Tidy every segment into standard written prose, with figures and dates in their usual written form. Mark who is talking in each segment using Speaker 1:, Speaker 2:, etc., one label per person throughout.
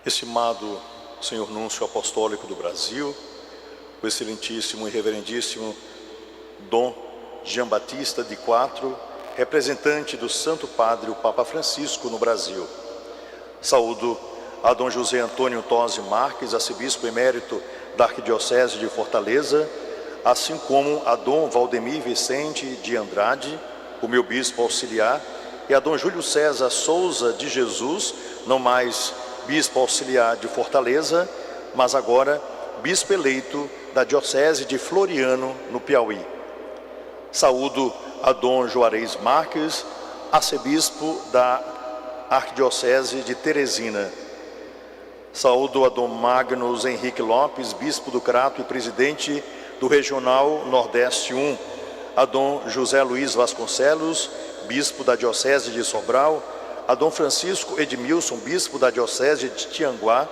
Speaker 1: Estimado Senhor Núncio Apostólico do Brasil, o excelentíssimo e reverendíssimo Dom Jean Batista de Quatro, representante do Santo Padre, o Papa Francisco, no Brasil. Saúdo a Dom José Antônio Tosi Marques, arcebispo emérito da Arquidiocese de Fortaleza, assim como a Dom Valdemir Vicente de Andrade, o meu bispo auxiliar, e a Dom Júlio César Souza de Jesus, não mais bispo auxiliar de Fortaleza, mas agora bispo eleito da Diocese de Floriano, no Piauí. Saúdo a Dom Juarez Marques, arcebispo da Arquidiocese de Teresina. Saúdo a Dom Magnus Henrique Lopes, bispo do Crato e presidente do Regional Nordeste 1, a Dom José Luiz Vasconcelos, bispo da Diocese de Sobral, a Dom Francisco Edmilson, bispo da Diocese de Tianguá,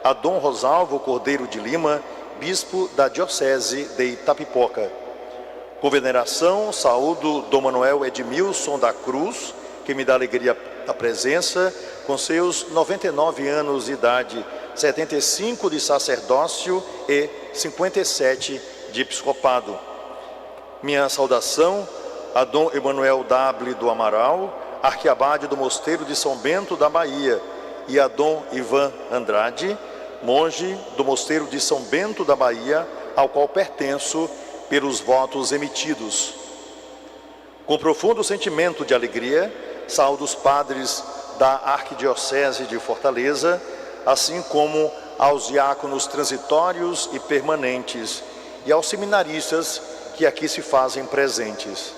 Speaker 1: a Dom Rosalvo Cordeiro de Lima, bispo da Diocese de Itapipoca. Com veneração, saúdo Dom Manuel Edmilson da Cruz, que me dá alegria da presença, com seus 99 anos de idade, 75 de sacerdócio e 57 de episcopado. Minha saudação a Dom Emanuel W. do Amaral, arquiabade do Mosteiro de São Bento da Bahia, e a Dom Ivan Andrade, monge do Mosteiro de São Bento da Bahia, ao qual pertenço pelos votos emitidos. Com profundo sentimento de alegria, saúdo os padres da Arquidiocese de Fortaleza, assim como aos diáconos transitórios e permanentes, e aos seminaristas que aqui se fazem presentes.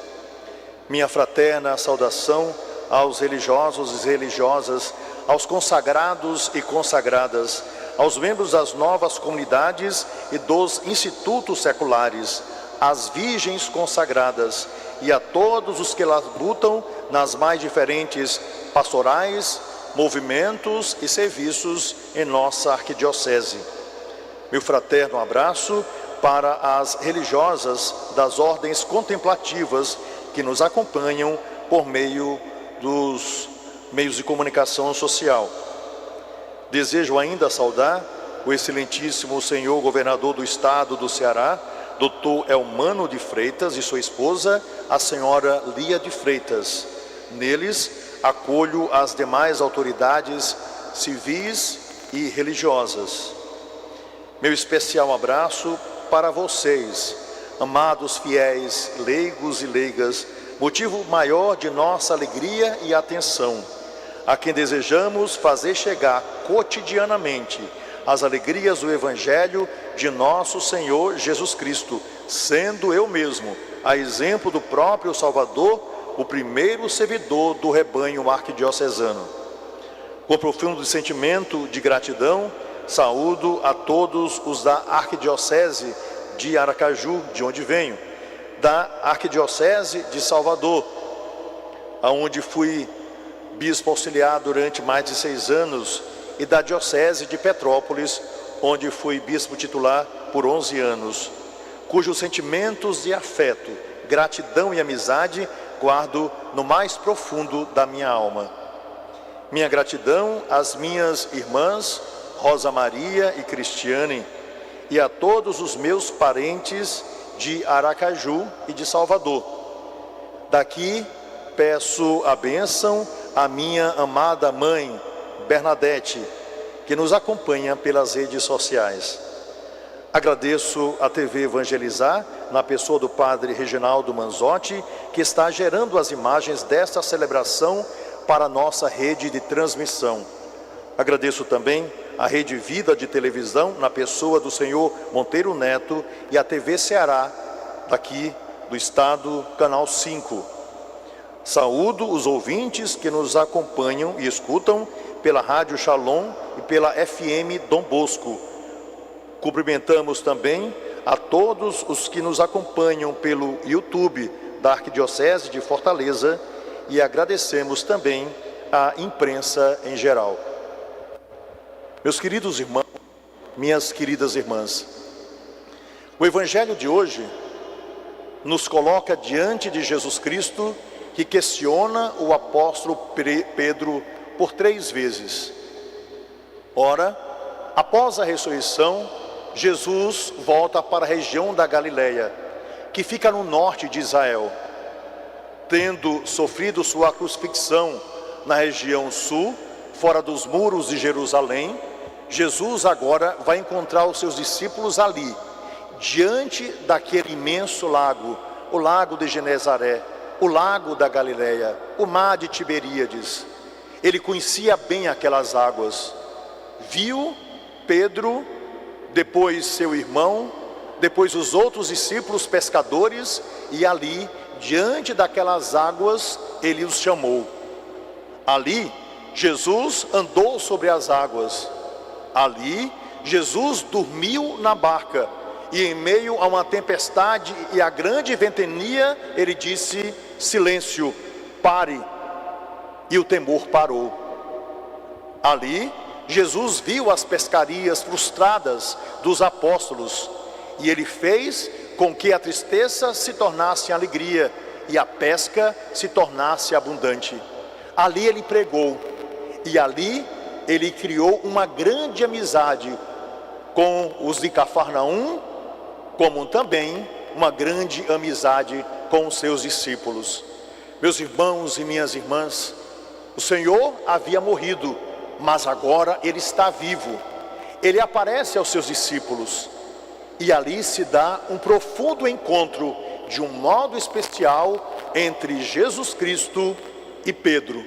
Speaker 1: Minha fraterna saudação aos religiosos e religiosas, aos consagrados e consagradas, aos membros das novas comunidades e dos institutos seculares, às virgens consagradas e a todos os que labutam nas mais diferentes pastorais, movimentos e serviços em nossa arquidiocese. Meu fraterno abraço para as religiosas das ordens contemplativas que nos acompanham por meio dos meios de comunicação social. Desejo ainda saudar o excelentíssimo senhor governador do estado do Ceará, Dr. Elmano de Freitas, e sua esposa, a senhora Lia de Freitas. Neles, acolho as demais autoridades civis e religiosas. Meu especial abraço para vocês, amados fiéis, leigos e leigas, motivo maior de nossa alegria e atenção, a quem desejamos fazer chegar cotidianamente as alegrias do Evangelho de nosso Senhor Jesus Cristo, sendo eu mesmo, a exemplo do próprio Salvador, o primeiro servidor do rebanho arquidiocesano. Com profundo sentimento de gratidão, saúdo a todos os da Arquidiocese de Aracaju, de onde venho, da Arquidiocese de Salvador, aonde fui bispo auxiliar durante mais de 6 anos, e da Diocese de Petrópolis, onde fui bispo titular por 11 anos, cujos sentimentos de afeto, gratidão e amizade guardo no mais profundo da minha alma. Minha gratidão às minhas irmãs Rosa Maria e Cristiane, e a todos os meus parentes de Aracaju e de Salvador. Daqui peço a bênção à minha amada mãe, Bernadette, que nos acompanha pelas redes sociais. Agradeço a TV Evangelizar, na pessoa do padre Reginaldo Manzotti, que está gerando as imagens desta celebração para a nossa rede de transmissão. Agradeço também a Rede Vida de televisão, na pessoa do senhor Monteiro Neto, e a TV Ceará, daqui do estado, Canal 5. Saúdo os ouvintes que nos acompanham e escutam pela Rádio Shalom e pela FM Dom Bosco. Cumprimentamos também a todos os que nos acompanham pelo YouTube da Arquidiocese de Fortaleza e agradecemos também à imprensa em geral. Meus queridos irmãos, minhas queridas irmãs, o Evangelho de hoje nos coloca diante de Jesus Cristo, que questiona o apóstolo Pedro por 3 vezes. Ora, após a ressurreição, Jesus volta para a região da Galileia, que fica no norte de Israel. Tendo sofrido sua crucifixão na região sul, fora dos muros de Jerusalém, Jesus agora vai encontrar os seus discípulos ali, diante daquele imenso lago, o lago de Genezaré, o lago da Galileia, o mar de Tiberíades. Ele conhecia bem aquelas águas. Viu Pedro, depois seu irmão, depois os outros discípulos pescadores, e ali, diante daquelas águas, ele os chamou. Ali, Jesus andou sobre as águas. Ali, Jesus dormiu na barca, e em meio a uma tempestade e a grande ventania, ele disse: silêncio, pare. E o temor parou. Ali, Jesus viu as pescarias frustradas dos apóstolos, e ele fez com que a tristeza se tornasse alegria e a pesca se tornasse abundante. Ali ele pregou, e ali ele criou uma grande amizade com os de Cafarnaum, como também uma grande amizade com os seus discípulos. Meus irmãos e minhas irmãs, o Senhor havia morrido, mas agora ele está vivo. Ele aparece aos seus discípulos, e ali se dá um profundo encontro, de um modo especial, entre Jesus Cristo e Pedro.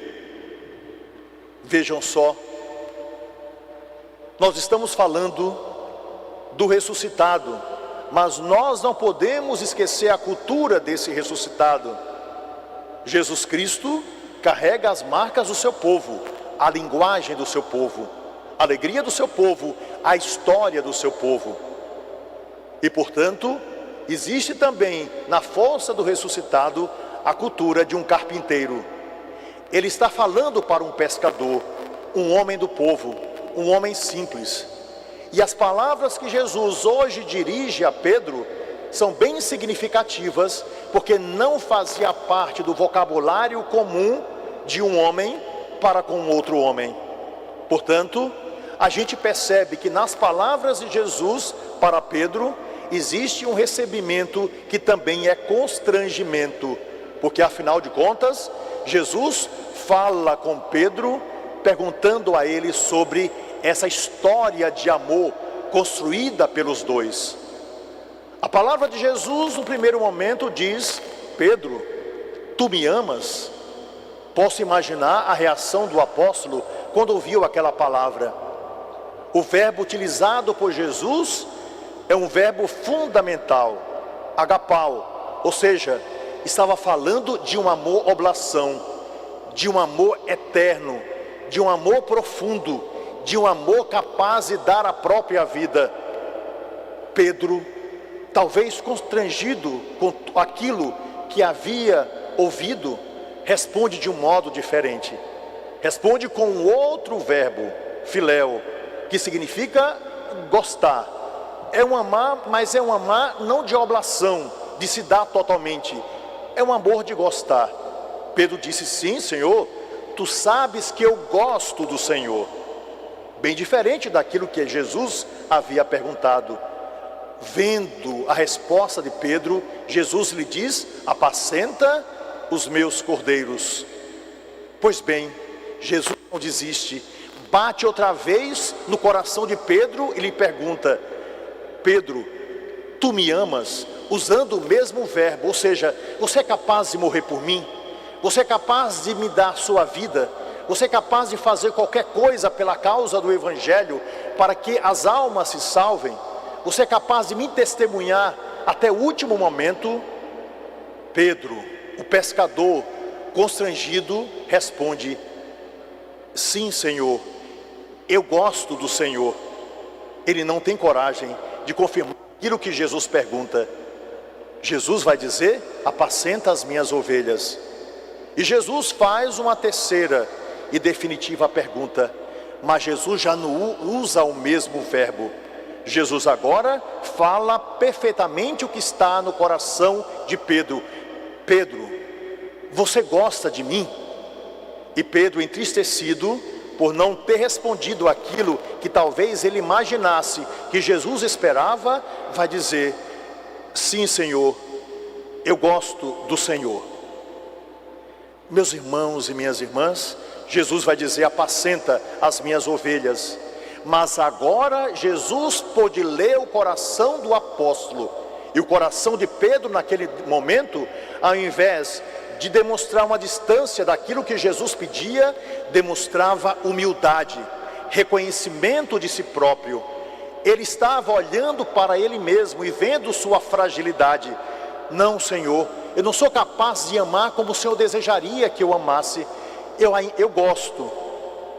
Speaker 1: Vejam só, nós estamos falando do ressuscitado, mas nós não podemos esquecer a cultura desse ressuscitado. Jesus Cristo carrega as marcas do seu povo, a linguagem do seu povo, a alegria do seu povo, a história do seu povo. E portanto, existe também na força do ressuscitado a cultura de um carpinteiro. Ele está falando para um pescador, um homem do povo, um homem simples. E as palavras que Jesus hoje dirige a Pedro são bem significativas, porque não fazia parte do vocabulário comum de um homem para com outro homem. Portanto, a gente percebe que nas palavras de Jesus para Pedro existe um recebimento que também é constrangimento, porque afinal de contas, Jesus fala com Pedro, perguntando a ele sobre essa história de amor construída pelos dois. A palavra de Jesus, no primeiro momento, diz: Pedro, tu me amas? Posso imaginar a reação do apóstolo quando ouviu aquela palavra. O verbo utilizado por Jesus é um verbo fundamental, agapau, ou seja, estava falando de um amor oblação, de um amor eterno, de um amor profundo, de um amor capaz de dar a própria vida. Pedro, talvez constrangido com aquilo que havia ouvido, responde de um modo diferente. Responde com um outro verbo, filéu, que significa gostar. É um amar, mas é um amar não de oblação, de se dar totalmente. É um amor de gostar. Pedro disse: sim, Senhor, tu sabes que eu gosto do Senhor. Bem diferente daquilo que Jesus havia perguntado. Vendo a resposta de Pedro, Jesus lhe diz: apacenta os meus cordeiros. Pois bem, Jesus não desiste, bate outra vez no coração de Pedro e lhe pergunta: Pedro, tu me amas? Usando o mesmo verbo, ou seja, você é capaz de morrer por mim? Você é capaz de me dar sua vida? Você é capaz de fazer qualquer coisa pela causa do Evangelho, para que as almas se salvem? Você é capaz de me testemunhar até o último momento? Pedro, o pescador, constrangido, responde: sim, Senhor, eu gosto do Senhor. Ele não tem coragem de confirmar aquilo que Jesus pergunta. Jesus vai dizer: apacenta as minhas ovelhas. E Jesus faz uma terceira e definitiva pergunta, mas Jesus já não usa o mesmo verbo. Jesus agora fala perfeitamente o que está no coração de Pedro. Pedro, você gosta de mim? E Pedro, entristecido, por não ter respondido aquilo que talvez ele imaginasse que Jesus esperava, vai dizer: sim, Senhor, eu gosto do Senhor. Meus irmãos e minhas irmãs, Jesus vai dizer: apacenta as minhas ovelhas. Mas agora Jesus pôde ler o coração do apóstolo, e o coração de Pedro naquele momento, ao invés de demonstrar uma distância daquilo que Jesus pedia, demonstrava humildade, reconhecimento de si próprio. Ele estava olhando para ele mesmo e vendo sua fragilidade. Não, Senhor, eu não sou capaz de amar como o Senhor desejaria que eu amasse. Eu gosto.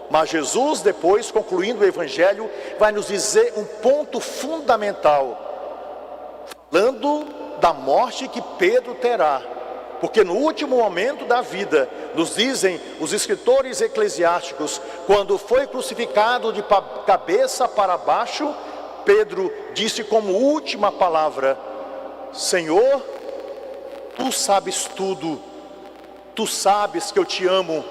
Speaker 1: Mas Jesus, depois, concluindo o Evangelho, vai nos dizer um ponto fundamental, falando da morte que Pedro terá. Porque no último momento da vida, nos dizem os escritores eclesiásticos, quando foi crucificado de cabeça para baixo, Pedro disse como última palavra: Senhor, Tu sabes tudo, Tu sabes que eu te amo.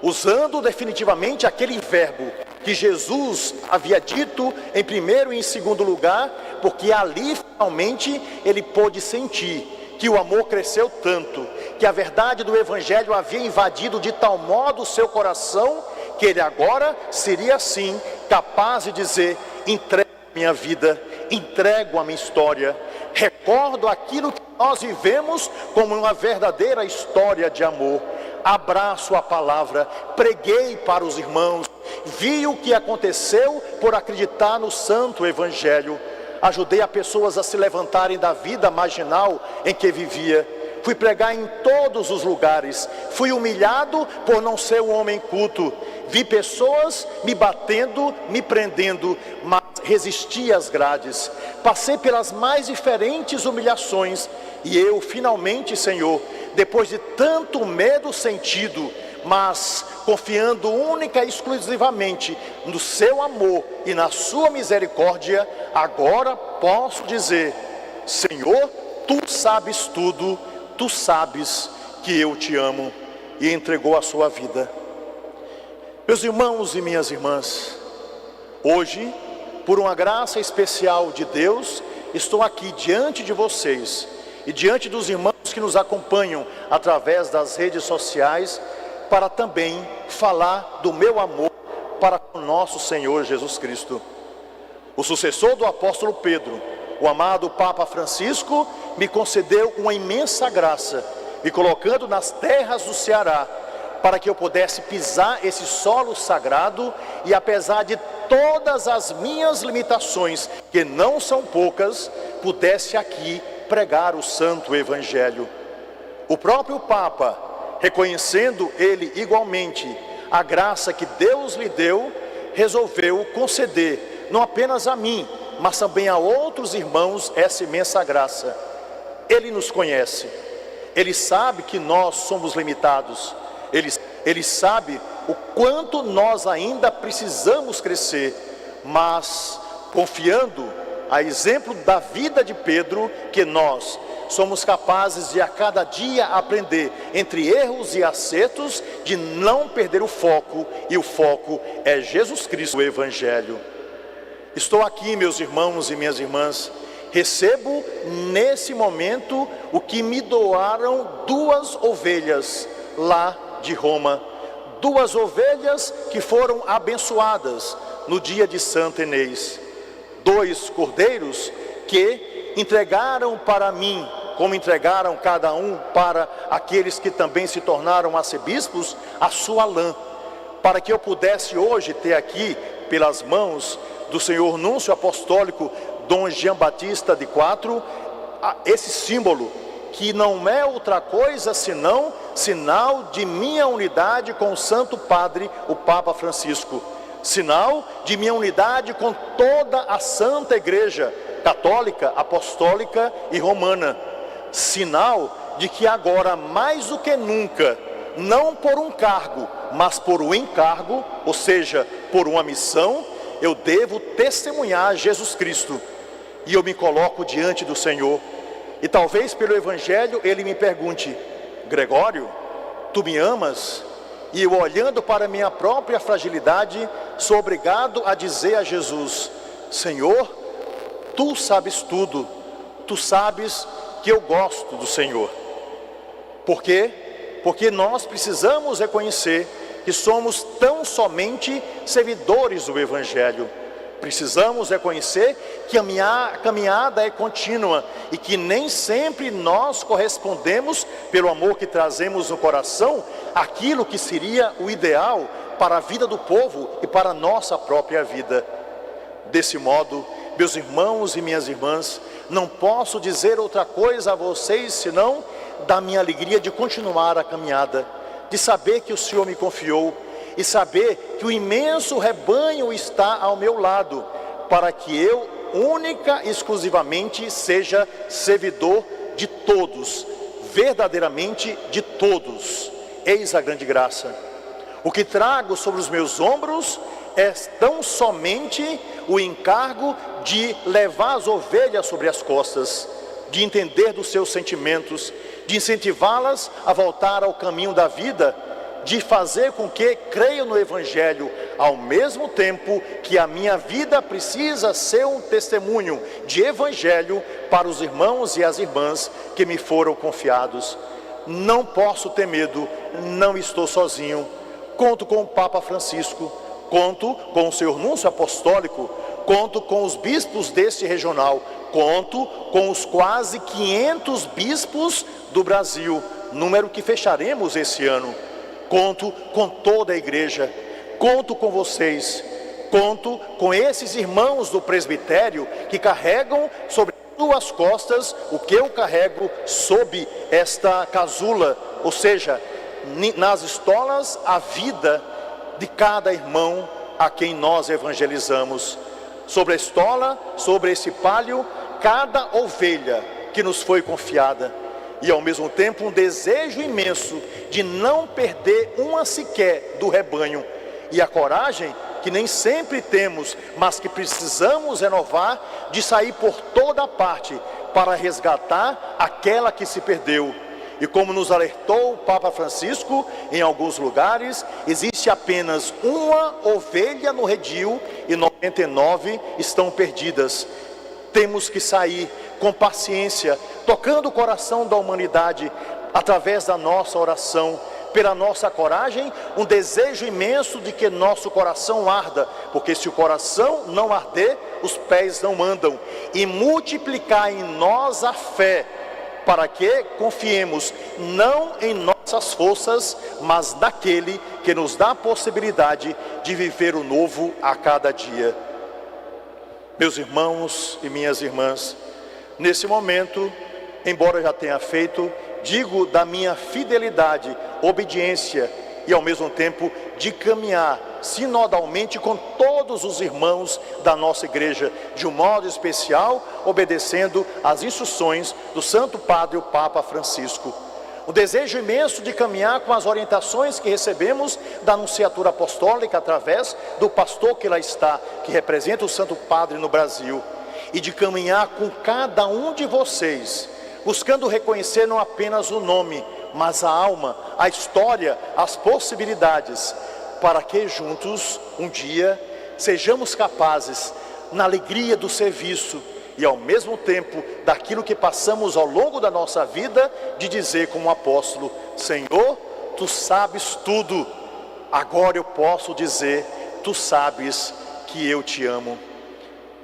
Speaker 1: Usando definitivamente aquele verbo que Jesus havia dito em primeiro e em segundo lugar, porque ali finalmente ele pôde sentir que o amor cresceu tanto, que a verdade do Evangelho havia invadido de tal modo o seu coração, que ele agora seria assim capaz de dizer: entrego a minha vida, entrego a minha história, recordo aquilo que nós vivemos como uma verdadeira história de amor. Abraço a palavra, preguei para os irmãos, vi o que aconteceu por acreditar no santo Evangelho, ajudei a pessoas a se levantarem da vida marginal em que vivia, fui pregar em todos os lugares, fui humilhado por não ser um homem culto, vi pessoas me batendo, me prendendo, mas resisti às grades, passei pelas mais diferentes humilhações, e eu finalmente, Senhor, depois de tanto medo sentido, mas confiando única e exclusivamente no seu amor e na sua misericórdia, agora posso dizer: Senhor, Tu sabes tudo, Tu sabes que eu te amo, e entregou a sua vida. Meus irmãos e minhas irmãs, hoje, por uma graça especial de Deus, estou aqui diante de vocês e diante dos irmãos que nos acompanham através das redes sociais, para também falar do meu amor para com nosso Senhor Jesus Cristo. O sucessor do apóstolo Pedro, o amado Papa Francisco, me concedeu uma imensa graça, me colocando nas terras do Ceará, para que eu pudesse pisar esse solo sagrado e, apesar de todas as minhas limitações, que não são poucas, pudesse aqui pregar o santo Evangelho. O próprio Papa, reconhecendo ele igualmente a graça que Deus lhe deu, resolveu conceder, não apenas a mim, mas também a outros irmãos, essa imensa graça. Ele nos conhece, Ele sabe que nós somos limitados, Ele sabe o quanto nós ainda precisamos crescer, mas confiando a exemplo da vida de Pedro, que nós somos capazes de a cada dia aprender entre erros e acertos, de não perder o foco, e o foco é Jesus Cristo, o Evangelho. Estou aqui, meus irmãos e minhas irmãs, recebo nesse momento o que me doaram 2 ovelhas lá de Roma, 2 ovelhas que foram abençoadas no dia de Santa Inês, 2 cordeiros que entregaram para mim, como entregaram cada um para aqueles que também se tornaram arcebispos, a sua lã, para que eu pudesse hoje ter aqui, pelas mãos do Senhor Núncio Apostólico Dom Jean Batista de Quatro, esse símbolo, que não é outra coisa senão sinal de minha unidade com o Santo Padre, o Papa Francisco, sinal de minha unidade com toda a Santa Igreja Católica, Apostólica e Romana, sinal de que agora mais do que nunca, não por um cargo, mas por um encargo, ou seja, por uma missão, eu devo testemunhar Jesus Cristo, e eu me coloco diante do Senhor, e talvez pelo Evangelho Ele me pergunte: Gregório, tu me amas? E eu, olhando para a minha própria fragilidade, sou obrigado a dizer a Jesus: Senhor, Tu sabes tudo, Tu sabes que eu gosto do Senhor. Por quê? Porque nós precisamos reconhecer que somos tão somente servidores do Evangelho. Precisamos reconhecer que a minha caminhada é contínua e que nem sempre nós correspondemos, pelo amor que trazemos no coração, aquilo que seria o ideal para a vida do povo e para a nossa própria vida. Desse modo, meus irmãos e minhas irmãs, não posso dizer outra coisa a vocês senão da minha alegria de continuar a caminhada, de saber que o Senhor me confiou e saber que o imenso rebanho está ao meu lado, para que eu, única e exclusivamente, seja servidor de todos, verdadeiramente de todos. Eis a grande graça. O que trago sobre os meus ombros é tão somente o encargo de levar as ovelhas sobre as costas, de entender dos seus sentimentos, de incentivá-las a voltar ao caminho da vida, de fazer com que creiam no Evangelho, ao mesmo tempo que a minha vida precisa ser um testemunho de Evangelho para os irmãos e as irmãs que me foram confiados. Não posso ter medo, não estou sozinho. Conto com o Papa Francisco, conto com o seu Núncio Apostólico, conto com os bispos deste regional, conto com os quase 500 bispos do Brasil, número que fecharemos esse ano. Conto com toda a igreja, conto com vocês, conto com esses irmãos do presbitério que carregam sobre suas costas o que eu carrego sob esta casula, ou seja, nas estolas, a vida de cada irmão a quem nós evangelizamos. Sobre a estola, sobre esse palio, cada ovelha que nos foi confiada. E ao mesmo tempo um desejo imenso de não perder uma sequer do rebanho. E a coragem que nem sempre temos, mas que precisamos renovar, de sair por toda parte para resgatar aquela que se perdeu. E como nos alertou o Papa Francisco, em alguns lugares, existe apenas uma ovelha no redil e 99 estão perdidas. Temos que sair com paciência, tocando o coração da humanidade, através da nossa oração, pela nossa coragem, um desejo imenso de que nosso coração arda, porque se o coração não arder, os pés não andam, e multiplicar em nós a fé, para que confiemos não em nossas forças, mas naquele que nos dá a possibilidade de viver o novo a cada dia. Meus irmãos e minhas irmãs, nesse momento, embora já tenha feito, digo da minha fidelidade, obediência e ao mesmo tempo de caminhar sinodalmente com todos os irmãos da nossa igreja, de um modo especial, obedecendo às instruções do Santo Padre, o Papa Francisco. O desejo imenso de caminhar com as orientações que recebemos da Nunciatura Apostólica, através do pastor que lá está, que representa o Santo Padre no Brasil, e de caminhar com cada um de vocês, buscando reconhecer não apenas o nome, mas a alma, a história, as possibilidades, para que juntos, um dia, sejamos capazes, na alegria do serviço e ao mesmo tempo daquilo que passamos ao longo da nossa vida, de dizer como apóstolo: Senhor, Tu sabes tudo, agora eu posso dizer, Tu sabes que eu Te amo.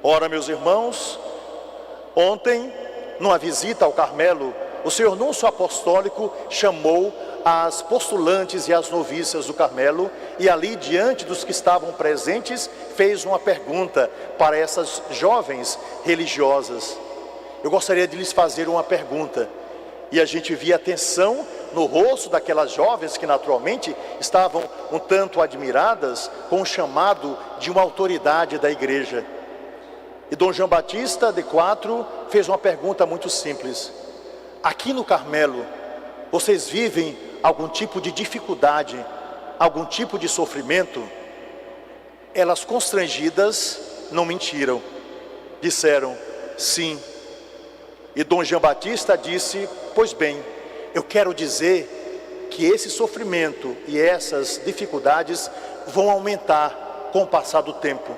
Speaker 1: Ora, meus irmãos, ontem, numa visita ao Carmelo, o senhor Núncio Apostólico chamou as postulantes e as noviças do Carmelo, e ali, diante dos que estavam presentes, fez uma pergunta para essas jovens religiosas. Eu gostaria de lhes fazer uma pergunta, e a gente via atenção no rosto daquelas jovens que naturalmente estavam um tanto admiradas com o chamado de uma autoridade da igreja. E Dom João Batista de Quatro fez uma pergunta muito simples: aqui no Carmelo, vocês vivem algum tipo de dificuldade, algum tipo de sofrimento? Elas, constrangidas, não mentiram, disseram sim. E Dom João Batista disse: pois bem, eu quero dizer que esse sofrimento e essas dificuldades vão aumentar com o passar do tempo.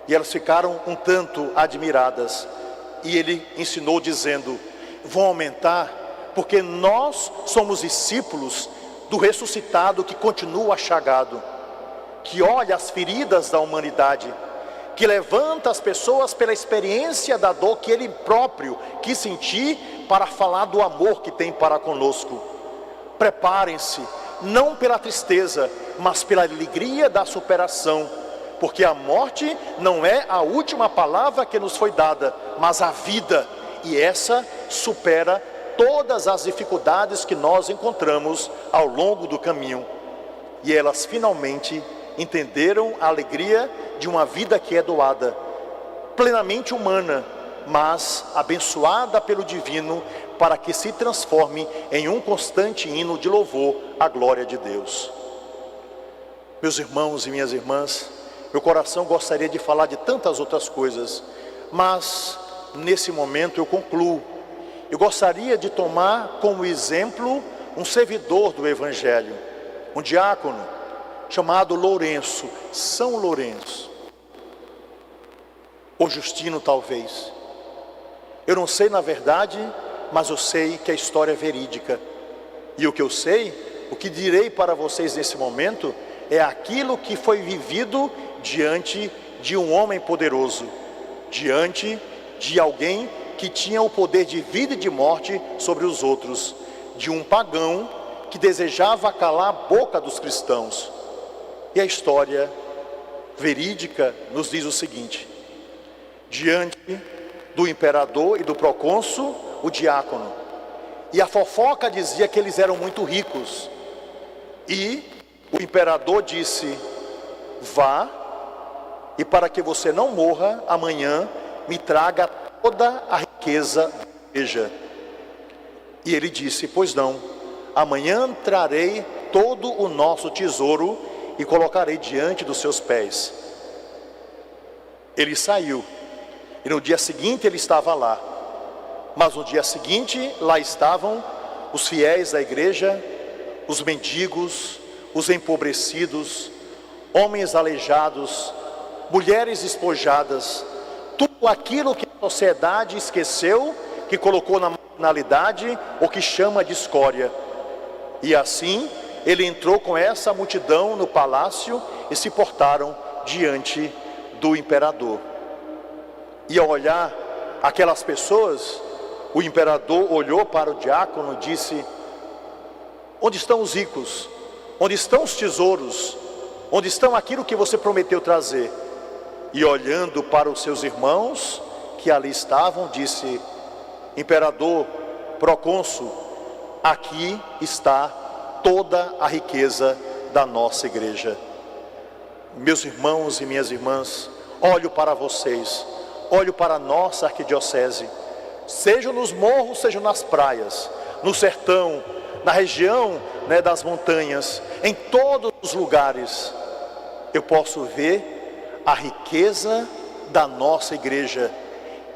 Speaker 1: E elas ficaram um tanto admiradas. E ele ensinou dizendo: vão aumentar porque nós somos discípulos do ressuscitado que continua chagado, que olha as feridas da humanidade, que levanta as pessoas pela experiência da dor que ele próprio quis sentir para falar do amor que tem para conosco. Preparem-se, não pela tristeza, mas pela alegria da superação, porque a morte não é a última palavra que nos foi dada, mas a vida, e essa supera todas as dificuldades que nós encontramos ao longo do caminho. E elas finalmente entenderam a alegria de uma vida que é doada, plenamente humana, mas abençoada pelo divino, para que se transforme em um constante hino de louvor à glória de Deus. Meus irmãos e minhas irmãs, meu coração gostaria de falar de tantas outras coisas, mas nesse momento eu concluo. Eu gostaria de tomar como exemplo um servidor do Evangelho, um diácono chamado Lourenço, São Lourenço, ou Justino talvez. Eu não sei na verdade, mas eu sei que a história é verídica. E o que eu sei, o que direi para vocês nesse momento, é aquilo que foi vivido diante de um homem poderoso, diante de alguém que tinha o poder de vida e de morte sobre os outros, de um pagão que desejava calar a boca dos cristãos. E a história verídica nos diz o seguinte: diante do imperador e do procônsul, o diácono, e a fofoca dizia que eles eram muito ricos, e o imperador disse: vá, e para que você não morra, amanhã me traga toda a riqueza da igreja. E ele disse: pois não, amanhã trarei todo o nosso tesouro e colocarei diante dos seus pés. Ele saiu, e no dia seguinte ele estava lá. Mas no dia seguinte, lá estavam os fiéis da igreja, os mendigos, os empobrecidos, homens aleijados, mulheres despojadas, tudo aquilo que a sociedade esqueceu, que colocou na marginalidade, ou que chama de escória. E assim, ele entrou com essa multidão no palácio e se portaram diante do imperador. E ao olhar aquelas pessoas, o imperador olhou para o diácono e disse: onde estão os ricos? Onde estão os tesouros? Onde estão aquilo que você prometeu trazer? E olhando para os seus irmãos que ali estavam, disse: imperador, procônsul, aqui está toda a riqueza da nossa igreja. Meus irmãos e minhas irmãs, olho para vocês, olho para a nossa arquidiocese, seja nos morros, seja nas praias, no sertão, na região, das montanhas, em todos os lugares, eu posso ver a riqueza da nossa igreja.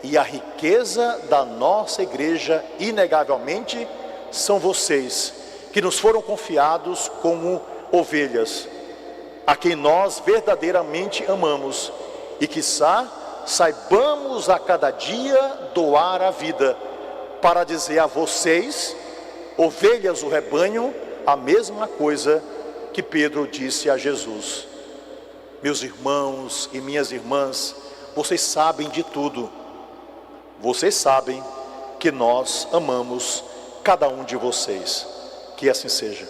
Speaker 1: E a riqueza da nossa igreja, inegavelmente, são vocês, que nos foram confiados como ovelhas, a quem nós verdadeiramente amamos, e quiçá saibamos a cada dia doar a vida, para dizer a vocês, ovelhas do rebanho, a mesma coisa que Pedro disse a Jesus. Meus irmãos e minhas irmãs, vocês sabem de tudo. Vocês sabem que nós amamos cada um de vocês. Que assim seja.